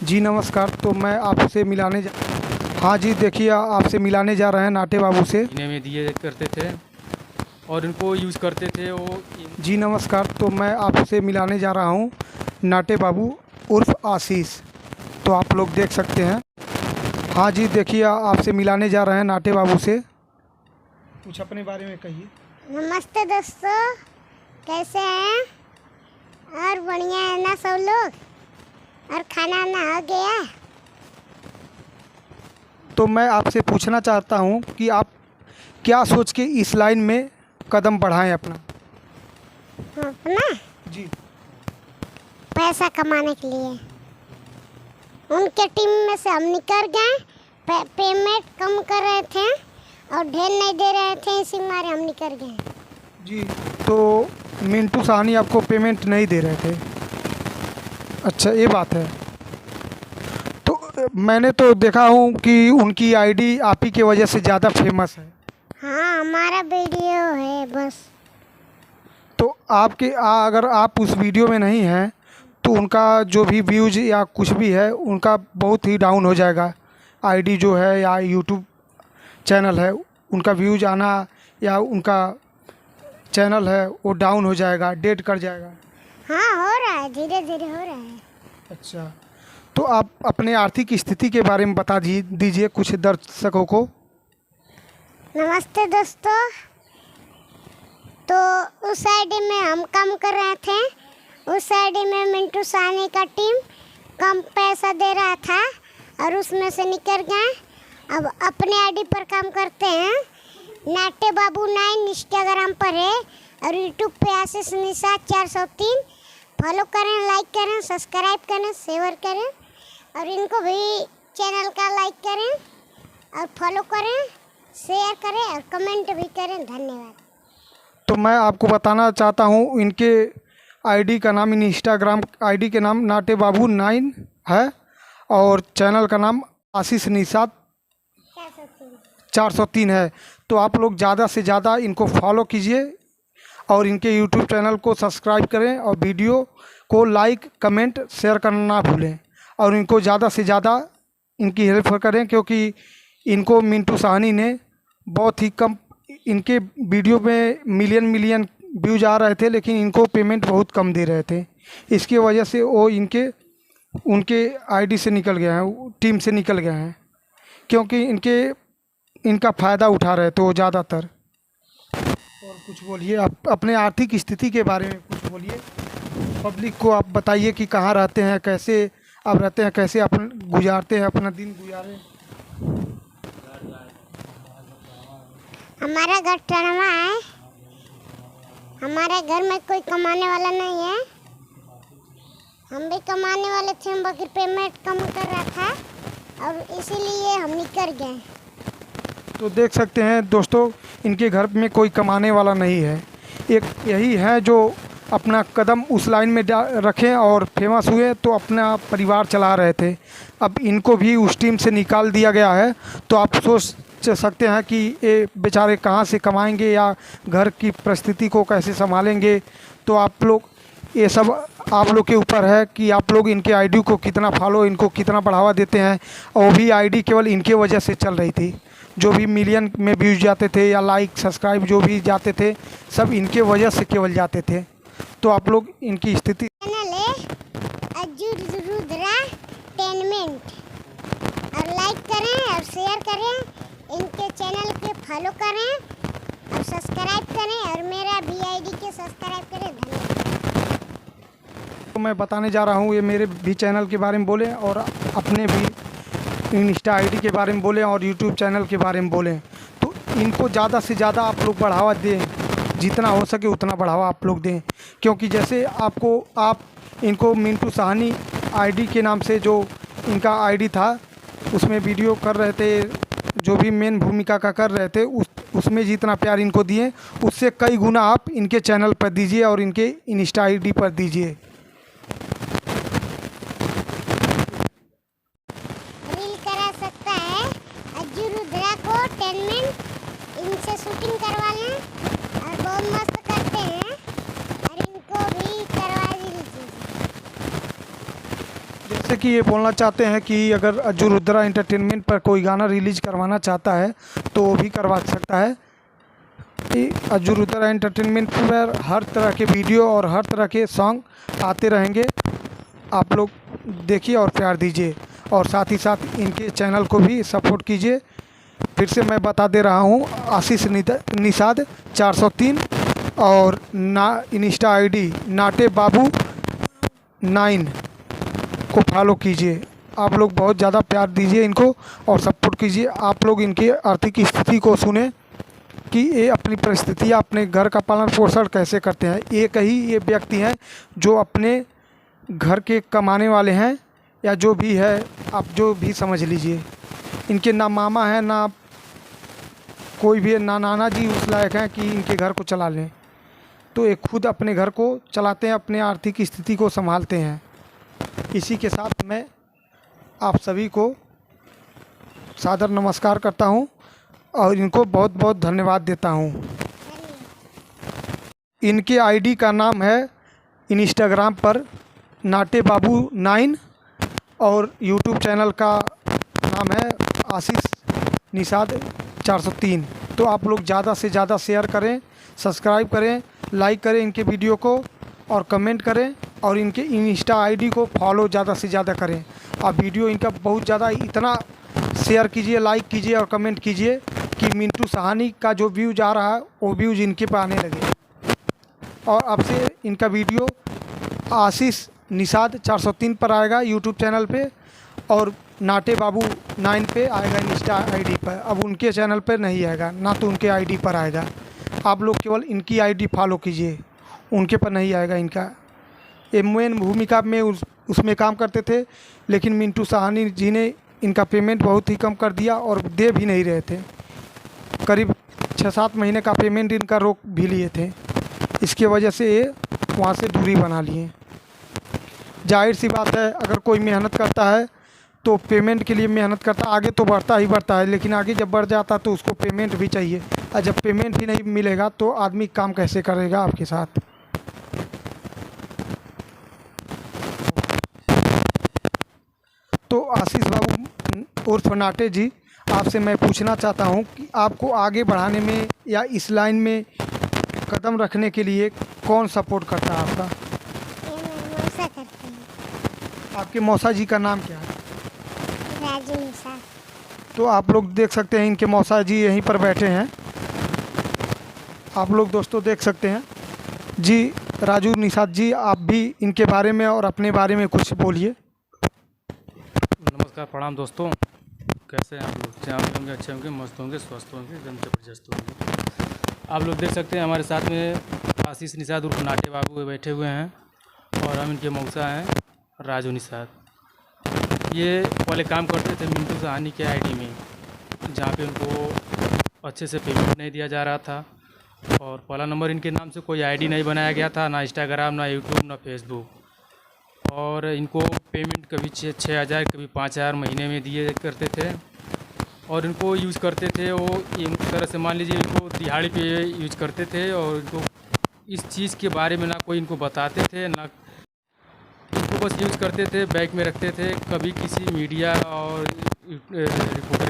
जी नमस्कार। तो मैं आपसे मिलाने जा हाँ जी, देखिए आपसे मिलाने जा रहे हैं नाटे बाबू से। इन्हें में दिए करते थे और इनको यूज़ करते थे वो जी नमस्कार। तो मैं आपसे मिलाने जा रहा हूँ नाटे बाबू उर्फ आशीष। तो आप लोग देख सकते हैं। हाँ जी, देखिए आपसे मिलाने जा रहे हैं नाटे बाबू से। कुछ अपने बारे में कहिए। नमस्ते दोस्तों, कैसे हैं? और बढ़िया है ना सब लोग? और खाना ना हो गया? तो मैं आपसे पूछना चाहता हूँ कि आप क्या सोच के इस लाइन में कदम बढ़ाएं अपना। अपना जी पैसा कमाने के लिए। उनके टीम में से हम निकल गए। पेमेंट कम कर रहे थे और ढेर नहीं दे रहे थे, इसी मारे हम निकल गए। जी। तो मिंटू साहनी आपको पेमेंट नहीं दे रहे थे? अच्छा, ये बात है। तो मैंने तो देखा हूँ कि उनकी आईडी आप ही की वजह से ज़्यादा फेमस है। हाँ, हमारा वीडियो है बस। तो अगर आप उस वीडियो में नहीं हैं तो उनका जो भी व्यूज या कुछ भी है उनका बहुत ही डाउन हो जाएगा। आईडी जो है या यूट्यूब चैनल है, उनका व्यूज आना या उनका चैनल है वो डाउन हो जाएगा, डेड कर जाएगा। हाँ, हो रहा है, धीरे धीरे हो रहा है। अच्छा, तो आप अपने आर्थिक स्थिति के बारे में बता दीजिए कुछ दर्शकों को। नमस्ते दोस्तों। तो उस आईडी में हम काम कर रहे थे। उस आईडी में मिंटू साहनी का टीम कम पैसा दे रहा था और उसमें से निकल गए। अब अपने आईडी पर काम करते हैं। नाटे बाबू 9 इंस्टाग्राम पर है और यूट्यूब पे आशीष निषाद 403। फॉलो करें, लाइक करें, सब्सक्राइब करें, शेयर करें और इनको भी चैनल का लाइक करें और फॉलो करें, शेयर करें और कमेंट भी करें। धन्यवाद। तो मैं आपको बताना चाहता हूँ इनके आईडी का नाम, इन इंस्टाग्राम आईडी के नाम नाटे बाबू 9 है और चैनल का नाम आशीष निषाद 403 है। तो आप लोग ज़्यादा से ज़्यादा इनको फॉलो कीजिए और इनके यूट्यूब चैनल को सब्सक्राइब करें और वीडियो को लाइक कमेंट शेयर करना ना भूलें और इनको ज़्यादा से ज़्यादा इनकी हेल्प करें, क्योंकि इनको मिंटू साहनी ने बहुत ही कम, इनके वीडियो में मिलियन व्यूज आ रहे थे लेकिन इनको पेमेंट बहुत कम दे रहे थे। इसकी वजह से वो उनके आईडी से निकल गए हैं, टीम से निकल गए हैं, क्योंकि इनका फ़ायदा उठा रहे थे वो ज़्यादातर। और कुछ बोलिए, आप अपने आर्थिक स्थिति के बारे में कुछ बोलिए। पब्लिक को आप बताइए कि कहाँ रहते हैं, कैसे आप रहते हैं, कैसे अपन गुजारते हैं, अपना दिन गुजारें। हमारा घर टरमा है। हमारे घर में कोई कमाने वाला नहीं है। हम भी कमाने वाले थे बाकी पेमेंट कम कर रहा था और इसीलिए हम निकल गए। तो देख सकते हैं दोस्तों, इनके घर में कोई कमाने वाला नहीं है। एक यही है जो अपना कदम उस लाइन में रखें और फेमस हुए तो अपना परिवार चला रहे थे। अब इनको भी उस टीम से निकाल दिया गया है। तो आप सोच सकते हैं कि ये बेचारे कहाँ से कमाएंगे या घर की परिस्थिति को कैसे संभालेंगे। तो आप लोग, ये सब आप लोग के ऊपर है कि आप लोग इनके आईडी को कितना फॉलो, इनको कितना बढ़ावा देते हैं। और वो भी आईडी केवल इनके वजह से चल रही थी। जो भी मिलियन में व्यूज जाते थे या लाइक सब्सक्राइब जो भी जाते थे, सब इनके वजह से केवल जाते थे। तो आप लोग इनकी स्थिति चैनल है अज्जू रुद्रा टेनमेंट और लाइक करें और शेयर करें। इनके चैनल के फॉलो करें और सब्सक्राइब करें और मेरा वीआईडी के सब्सक्राइब करें। धन्यवाद। तो मैं बताने जा रहा हूँ, ये मेरे भी चैनल के बारे में बोलें और अपने भी इंस्टा आईडी के बारे में बोलें और यूट्यूब चैनल के बारे में बोलें। तो इनको ज़्यादा से ज़्यादा आप लोग बढ़ावा दें, जितना हो सके उतना बढ़ावा आप लोग दें। क्योंकि जैसे आप इनको मिंटू साहनी आईडी के नाम से जो इनका आईडी था उसमें वीडियो कर रहे थे, जो भी मेन भूमिका का कर रहे थे, उसमें जितना प्यार इनको दिए उससे कई गुना आप इनके चैनल पर दीजिए और इनके इंस्टा आईडी पर दीजिए। रील करा सकता है अज्जू रुद्रा को टेनमेंट, इनसे शूटिंग करवा लें और बहुत मस्त करते हैं और इनको भी करवा दीजिए। जैसे कि ये बोलना चाहते हैं कि अगर अज्जू रुद्रा एंटरटेनमेंट पर कोई गाना रिलीज करवाना चाहता है तो वो भी करवा सकता है। अज्जू रुद्रा एंटरटेनमेंट पर हर तरह के वीडियो और हर तरह के सॉन्ग आते रहेंगे। आप लोग देखिए और प्यार दीजिए और साथ ही साथ इनके चैनल को भी सपोर्ट कीजिए। फिर से मैं बता दे रहा हूँ, आशीष निषाद 403 और इंस्टा आईडी नाटे बाबू 9 को फॉलो कीजिए। आप लोग बहुत ज़्यादा प्यार दीजिए इनको और सपोर्ट कीजिए। आप लोग इनकी आर्थिक स्थिति को सुने कि ये अपनी परिस्थितियाँ, अपने घर का पालन पोषण कैसे करते हैं। एक ही ये व्यक्ति हैं जो अपने घर के कमाने वाले हैं, या जो भी है आप जो भी समझ लीजिए। इनके ना मामा हैं ना कोई भी, ना नाना जी उस लायक हैं कि इनके घर को चला लें। तो ये खुद अपने घर को चलाते हैं, अपने आर्थिक स्थिति को संभालते हैं। इसी के साथ मैं आप सभी को सादर नमस्कार करता हूं और इनको बहुत बहुत धन्यवाद देता हूं। इनके आईडी का नाम है इंस्टाग्राम पर नाटे बाबू 9 और यूट्यूब चैनल का नाम है आशीष निषाद 403। तो आप लोग ज़्यादा से ज़्यादा शेयर करें, सब्सक्राइब करें, लाइक करें इनके वीडियो को और कमेंट करें और इनके इंस्टा आईडी को फॉलो ज़्यादा से ज़्यादा करें। आप वीडियो इनका बहुत ज़्यादा इतना शेयर कीजिए, लाइक कीजिए और कमेंट कीजिए कि मिंटू साहनी का जो व्यूज़ आ रहा है वो व्यूज़ इनके पर आने लगे। और अब से इनका वीडियो आशीष निषाद 403 पर आएगा यूट्यूब चैनल पे और नाटे बाबू 9 पे आएगा इंस्टा आईडी पर। अब उनके चैनल पर नहीं आएगा, ना तो उनके आईडी पर आएगा। आप लोग केवल इनकी आईडी फॉलो कीजिए, उनके पर नहीं आएगा इनका। ये मेन भूमिका में उसमें काम करते थे, लेकिन मिंटू साहनी जी ने इनका पेमेंट बहुत ही कम कर दिया और दे भी नहीं रहे थे। करीब 6-7 महीने का पेमेंट इनका रोक भी लिए थे। इसके वजह से ये वहाँ से दूरी बना लिए। जाहिर सी बात है, अगर कोई मेहनत करता है तो पेमेंट के लिए मेहनत करता, आगे तो बढ़ता ही बढ़ता है, लेकिन आगे जब बढ़ जाता तो उसको पेमेंट भी चाहिए। और जब पेमेंट ही नहीं मिलेगा तो आदमी काम कैसे करेगा आपके साथ। तो आशीष बाबू उर्फ नाटे जी, आपसे मैं पूछना चाहता हूं कि आपको आगे बढ़ाने में या इस लाइन में कदम रखने के लिए कौन सपोर्ट करता है आपका? ये मैं मौसा करती हूँ, आपके मौसा जी का नाम क्या है? राजू निषाद। तो आप लोग देख सकते हैं इनके मौसा जी यहीं पर बैठे हैं। आप लोग दोस्तों देख सकते हैं जी। राजू निषाद जी, आप भी इनके बारे में और अपने बारे में कुछ बोलिए। नमस्कार, प्रणाम दोस्तों। कैसे हैं आप लोग? चाहे होंगे, अच्छे होंगे, मस्त होंगे, स्वस्थ होंगे, एकदम जबरदस्त होंगे। आप लोग देख सकते हैं हमारे साथ में आशीष निषाद उर्फ नाटे बाबू बैठे हुए हैं और हम इनके मौसा हैं राजू निषाद। ये पहले काम करते थे मिंटू साहनी के आईडी में, जहाँ पे उनको अच्छे से पेमेंट नहीं दिया जा रहा था और पहला नंबर इनके नाम से कोई आईडी नहीं बनाया गया था, ना इंस्टाग्राम, ना यूट्यूब, ना फेसबुक। और इनको पेमेंट कभी 6,000 कभी 5,000 महीने में दिए करते थे और इनको यूज़ करते थे। वो एक तरह से मान लीजिए इनको दिहाड़ी पे यूज करते थे और इनको इस चीज़ के बारे में ना कोई इनको बताते थे, ना इनको बस यूज़ करते थे, बैग में रखते थे। कभी किसी मीडिया और रिपोर्टर